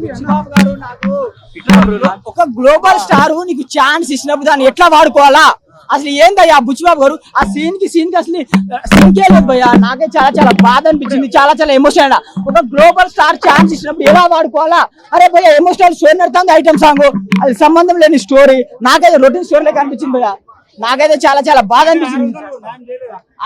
బుచ్చిబాబు గారు నాకు ఒక గ్లోబల్ స్టార్ నీకు ఛాన్స్ ఇచ్చినప్పుడు దాన్ని ఎట్లా వాడుకోవాలా అసలు ఏందయ్యా బుచ్చిబాబు గారు ఆ సీన్ కి అసలు సీన్ కే లేదు భయ్యా నాకే చాలా చాలా బాధ అనిపించింది చాలా ఎమోషనల్ ఒక గ్లోబల్ స్టార్ ఛాన్స్ ఇచ్చినప్పుడు ఎలా వాడుకోవాలా అరే భయ్యా ఎమోషనల్ స్టోరీ నడుతుంది ఐటమ్ సాంగ్ అది సంబంధం లేని స్టోరీ నాకైతే రొటీన్ స్టోరీ లెక్క అనిపించింది భయ్యా నాకైతే చాలా బాధ అనిపించింది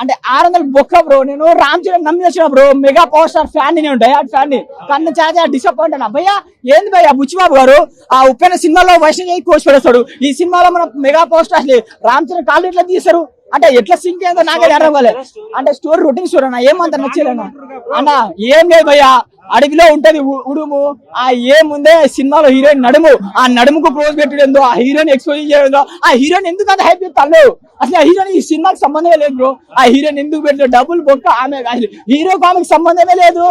అంటే 600 బొక్క బ్రో నేను రామ్ చరణ్ నమ్మి వచ్చిన bro mega power star fan ని ఉంటాయి ఆ ఫ్యాన్ ని కానీ చాలా డిసప్పాయింట్ అయినా భయ్యా ఏంది భయ్యా బుచ్చిబాబు గారు ఆ ఉప్పెన సినిమాలో వైష్ణవి కోచ్ పడేస్తాడు ఈ సినిమాలో మన mega power star Ram Charan కాళ్ళు ఎట్లా తీస్తారు అంటే ఎట్లా సింక్ అయిందో నాకే అర్థం కాలేదు అంటే స్టోరీ రొటీన్ స్టోరీ అన్న ఏమంత నచ్చలేను అన్న ఏం లేదు భయ్యా అడవిలో ఉంటది ఉడుము ఆ ఏముందే సినిమాలో హీరోయిన్ నడుము ఆ నడుముకు క్లోజ్ పెట్టేందో ఆ హీరోయిన్ ఎక్స్పోజ్ చేయడంలో ఆ హీరోయిన్ ఎందుకు అంత హైప్ చేస్తాడు అసలు ఆ హీరోయిన్ ఈ సినిమాకి సంబంధమే లేదు బ్రో ఆ హీరోయిన్ ఎందుకు పెట్టారు డబుల్ బొక్క ఆమె హీరోకి ఆమెకి సంబంధమే లేదు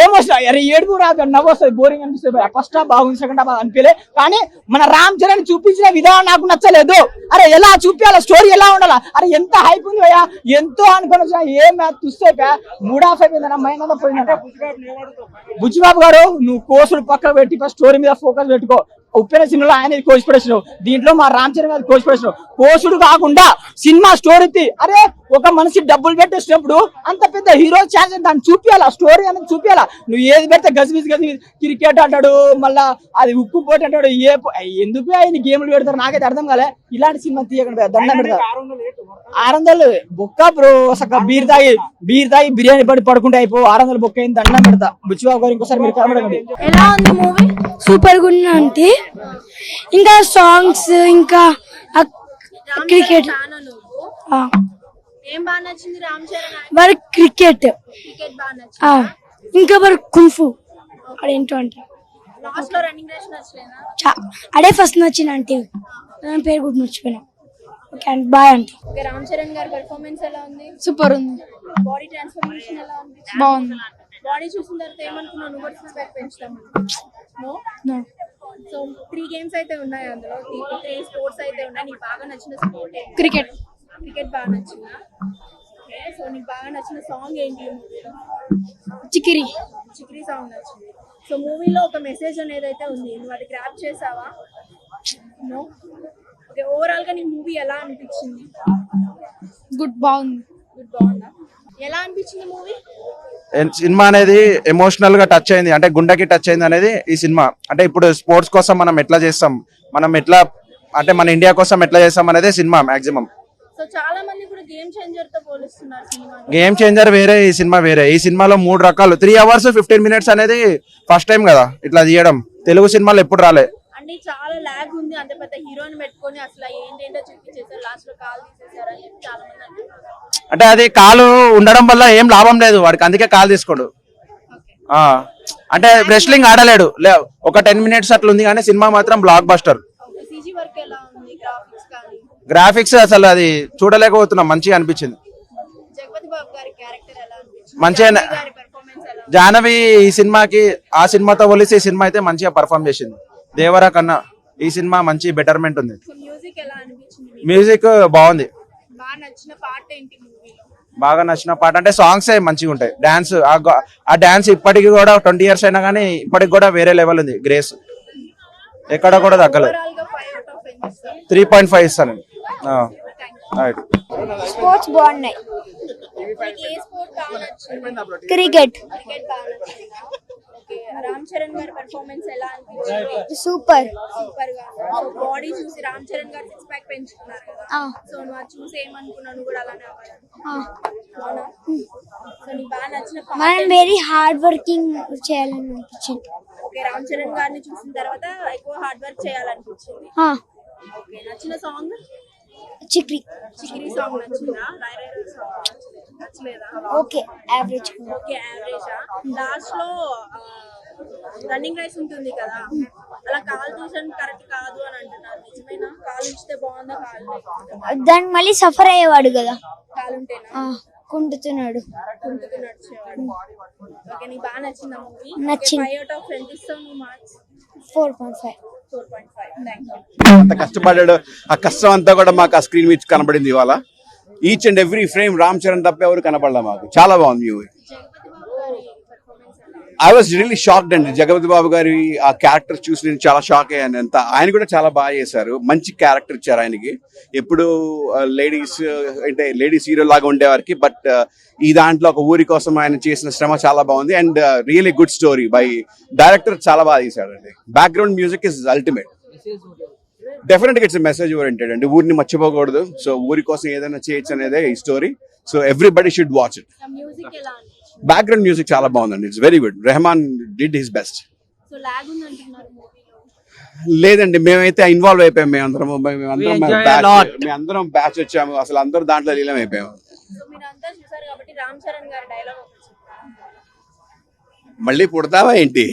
ఏమొస్తా అరే ఏడుపు రాదు నవ్వు వస్తుంది బోరింగ్ అనిపిస్తుంది ఫస్ట్ హాఫ్ బాగుంది సెకండ్ హాఫ్ అనిపించలే కానీ మన రామ్ చరణ్ చూపించిన విధానం నాకు నచ్చలేదు అరే ఎలా చూపించాలా స్టోరీ ఎలా ఉండాలా అరే ఎంత హైప్ ఉంది భయ్యా ఎంతో అనుకుని వచ్చినా ఏం తుస్తే 3 హాఫ్ అయిపోయిందన్న మైండ్ పోయిందన్న బుచ్చిబాబు గారు నువ్వు కోసుడు పక్కన పెట్టి ఫస్ట్ స్టోరీ మీద ఫోకస్ పెట్టుకో ఉప్పెన సినిమాలో ఆయన కోచ్ పడేసినావు దీంట్లో మా రామ్ చరణ్ గారు కోచ్ పడేసినావు కోసుడు కాకుండా సినిమా స్టోరీ అరే ఒక మనిషి డబ్బులు పెట్టేసినప్పుడు అంత పెద్ద హీరో ఛాన్స్ దాన్ని చూపించాలా స్టోరీ అనేది చూపించాలా నువ్వు ఏది పెడితే గజిబిజి క్రికెట్ అంటాడు మళ్ళా అది ఉక్కు పోటీ అంటాడు ఎందుకు ఆయన గేమ్లు పెడతారు నాకైతే అర్థం కాలే ఇలాంటి సినిమా తీయకుండా దండం పెడతారు 600 బొక్క బ్రో అసలు బీర్ తాగి బిర్యానీ పడి పడుకుంటే అయిపో 600 బొక్క అయింది దండం పెడతా బుచ్చిబాబు గారు ఇంకోసారి మీరు కనబడకండి ఎలా ఉంది మూవీ సూపర్ గా ఉంది ఇంకా సాంగ్స్ ఇంకా క్రికెట్ వారి క్రికెట్ ఇంకా వారి కుంఫు అదేంటో అంటే అడే ఫస్ట్ నచ్చిన అంటే పేరు కూడా మర్చిపోయినా బాయ్ అంటే రామ్ చరణ్ గారి పెర్ఫార్మెన్స్ ఎలా ఉంది సూపర్ ఉంది బాడీ ట్రాన్స్ఫర్మేషన్ ఎలా ఉంది బాగుంది బాడీ చూసిన తర్వాత ఏమనుకున్నావు నువ్వు రెస్పెక్ట్ పెంచుతాం సో 3 గేమ్స్ అయితే ఉన్నాయి అందులో 3 స్పోర్ట్స్ అయితే ఉన్నాయి నీకు బాగా నచ్చిన స్పోర్ట్ క్రికెట్ బాగా నచ్చిందా సో నీకు బాగా నచ్చిన సాంగ్ ఏంటి చికిరి సాంగ్ నచ్చింది సో మూవీలో ఒక మెసేజ్ అనేది అయితే ఉంది నువ్వు అది గ్రాప్ చేసావా నో ఓకే ఓవరాల్ గా నీ మూవీ ఎలా అనిపించింది బాగుందా ఎలా అనిపించింది మూవీ సినిమా అనేది ఎమోషనల్ గా టచ్ అయింది అంటే గుండెకి టచ్ అయింది అనేది ఈ సినిమా అంటే ఇప్పుడు స్పోర్ట్స్ కోసం మనం ఎట్లా చేస్తాం మనం ఎట్లా అంటే మన ఇండియా కోసం ఎట్లా చేస్తాం అనేది సినిమా మాక్సిమం సో చాలా మంది కూడా గేమ్ చేంజర్ తో పోలుస్తున్నారు సినిమా గేమ్ చేంజర్ వేరే ఈ సినిమా వేరే ఈ సినిమాలో 3 రకాలు 3 hours 15 minutes అనేది ఫస్ట్ టైం కదా ఇట్లా తీయడం తెలుగు సినిమాలో ఎప్పుడు రాలే అంటే చాలా లాగ్ ఉంది అంత పెద్ద హీరోని పెట్టుకొని అసలు ఏంటేంటో చూపించేసారు లాస్ట్ లో కాల్ తీసేసారు అని చెప్పి చాలా మంది అంటున్నారు అంటే అది కాలు ఉండడం వల్ల ఏం లాభం లేదు వాడికి అందుకే కాలు తీసుకోడు అంటే రెస్లింగ్ ఆడలేడు ఒక 10 minutes అట్లా ఉంది కానీ సినిమా మాత్రం బ్లాక్ బస్టర్ సిజీ వర్క్ ఎలా ఉంది గ్రాఫిక్స్ కానీ గ్రాఫిక్స్ అసలు అది చూడలేకపోతున్నాం మంచిగా అనిపించింది జగపతి బాబు గారి క్యారెక్టర్ ఎలా అనిపించింది మంచిగా గారి పెర్ఫార్మెన్స్ ఎలా జాహ్నవి ఈ సినిమాకి ఆ సినిమాతో పోలిసి ఈ సినిమా అయితే మంచిగా పర్ఫామ్ చేసింది దేవరా కన్నా ఈ సినిమా మంచి బెటర్మెంట్ ఉంది మ్యూజిక్ ఎలా అనిపించింది మ్యూజిక్ బాగుంది బాగా నచ్చిన పాట ఏంటి మూవీలో బాగా నచ్చిన పాట అంటే సాంగ్స్ మంచిగా ఉంటాయి డాన్స్ ఆ డాన్స్ ఇప్పటికి కూడా 20 years అయినా కానీ ఇప్పటికి కూడా వేరే లెవెల్ ఉంది గ్రేస్ ఎక్కడ కూడా తగ్గలేదు 3.5 ఇస్తానండి స్పోర్ట్స్ బాగున్నాయి క్రికెట్ రామ్ చరణ్ గారి పెర్ఫార్మెన్స్ ఎలా అనిపించింది సూపర్ గా బాడీ చూసి రామ్ చరణ్ గారు 6 pack పెంచుకున్నారు కదా సో నువ్వు అది చూసి ఏమనుకున్నావు నువ్వు కూడా అలానే అవ్వాలి సో నీకు బాగా నచ్చిన మనం వెరీ హార్డ్ వర్కింగ్ చేయాలని అనిపించింది ఓకే రామ్ చరణ్ గారిని చూసిన తర్వాత ఎక్కువ హార్డ్ వర్క్ చేయాలనిపించింది ఓకే నచ్చిన సాంగ్ చిక్రీ సాంగ్ నచ్చిందా నచ్చలేదా ఓకే యావరేజ్ లాస్ట్ లో రన్నింగ్ రేస్ ఉంటుంది కదా అలా కాల్ తీసడం కరెక్ట్ కాదు అని అంటున్నారు నిజమేనా కాల్ ఇస్తే బాగుందా కాల్ దాన్ని మళ్ళీ సఫర్ అయ్యేవాడు కదా కాలుంటేనా కుంటుతున్నాడు ఓకే నీకు బాగా నచ్చిందా మూవీ నచ్చింది 5 out of 10 ఇస్తావు నువ్వు మార్క్స్ 4.5 థ్యాంక్ యూ అంత కష్టపడ్డాడు ఆ కష్టం అంతా కూడా మాకు ఆ స్క్రీన్ మీద కనబడింది ఇవాళ each and every frame Ram Charan తప్ప ఎవరు కనపడలే మాకు చాలా బాగుంది movie I was really shocked అండి. జగపతి బాబు గారి ఆ క్యారెక్టర్ చూసి నేను చాలా షాక్ అయ్యాను. అంత ఆయన కూడా చాలా బాగా చేశారు. మంచి క్యారెక్టర్ ఇచ్చారు ఆయనకి. ఎప్పుడు లేడీస్ అంటే లేడీస్ హీరో లాగా ఉండేవారికి, బట్ ఈ దాంట్లో ఒక ఊరి కోసం ఆయన చేసిన శ్రమ చాలా బాగుంది. And really good story by director, చాలా బాగా తీశాడండి. Background music is ultimate. డెఫినెట్ గా ఇట్స్ మెసేజ్ ఓరియంటెడ్ అండి. ఊరిని మర్చిపోకూడదు. సో ఊరి కోసం ఏదైనా చేయొచ్చు అనేదే ఈ story. So everybody should watch it. Music ఎలా అనిపించింది? బ్యాక్గ్రౌండ్ మ్యూజిక్ చాలా బాగుందండి. It's very good. Rahman did his best. So lag ఉంది అంటున్నారు మూవీలో. లేదండి, మేమైతే ఇన్వాల్వ్ అయిపోయాం. We enjoy a lot. మేమందరం బ్యాచ్ వచ్చాము. అసలు అందరూ దాంట్లో లీలం అయిపోయాము. సో మీరంతా చూసారు కాబట్టి రామ్ చరణ్ గారి డైలాగ్ ఒకటి చెప్తారా? మళ్ళీ పుడతావా ఏంటి?